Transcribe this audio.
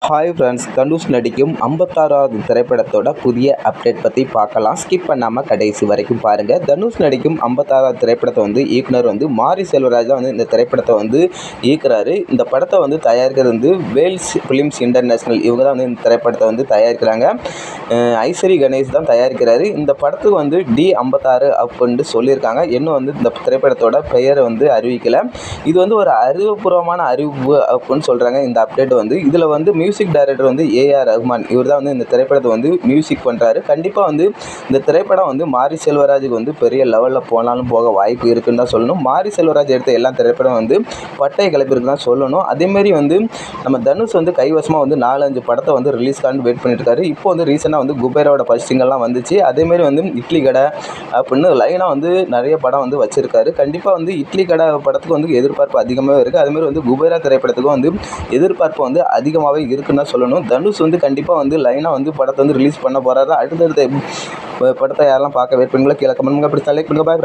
Hi friends, Dhanush நடிக்கும் 56வது திரைப்படத்தோட புதிய அப்டேட் பற்றி பார்க்கலாம். ஸ்கிப் பண்ணாமல் கடைசி வரைக்கும் பாருங்கள். தனுஷ் நடிக்கும் 56வது திரைப்படத்தை இயக்குனர் மாரி செல்வராஜ் தான் இந்த திரைப்படத்தை இயக்குறாரு. இந்த படத்தை தயாரிக்கிறது வேல்ஸ் ஃபிலிம்ஸ் இன்டர்நேஷனல். இவங்க தான் இந்த திரைப்படத்தை தயாரிக்கிறாங்க. ஐஸ்வரி கணேஷ் தான் தயாரிக்கிறாரு. இந்த படத்துக்கு D56 அப்படின்னு சொல்லியிருக்காங்க. இன்னும் இந்த திரைப்படத்தோட பெயரை அறிவிக்கல. இது ஒரு அறிவுபூர்வமான அறிவிப்பு அப்படின்னு சொல்கிறாங்க. இந்த அப்டேட் இதில் மியூசிக் டைரக்டர் ஏஆர் ரஹ்மான். இவர் தான் இந்த திரைப்படத்தை மியூசிக் பண்ணுறாரு. கண்டிப்பாக இந்த திரைப்படம் மாரி செல்வராஜுக்கு பெரிய லெவலில் போனாலும் போக வாய்ப்பு இருக்குன்னு தான் சொல்லணும். மாரி செல்வராஜ் எடுத்த எல்லா திரைப்படம் பட்டை கிளப்பிருக்கு தான் சொல்லணும். அதேமாரி நம்ம தனுஷ் கைவசமாக 4-5 படத்தை ரிலீஸ்க்காண்டு வெயிட் பண்ணிட்டு இருக்காரு. இப்போ ரீசெண்டாக குபேராவோட ஃபர்ஸ்ட் சிங்கர்லாம் வந்துச்சு. அதேமாரி இட்லி கடை அப்படின்னு லைனாக நிறைய படம் வச்சிருக்காரு. கண்டிப்பாக இட்லி கடை படத்துக்கு எதிர்பார்ப்பு அதிகமாகவே இருக்குது. அதுமாரி குபேரா திரைப்படத்துக்கும் எதிர்பார்ப்பு அதிகமாகவே இருக்குன்னு தான் சொல்லணும். தனுஷ் கண்டிப்பாக லைனாக படத்தை ரிலீஸ் பண்ண போகிறாரு. அடுத்தடுத்த படத்தை யாரெல்லாம் பார்க்க வெயிட் பண்ணுங்களோ கீழே கமெண்ட் பண்ணுங்க. அப்படி செலக்ட் பண்ணுங்க. பாய்.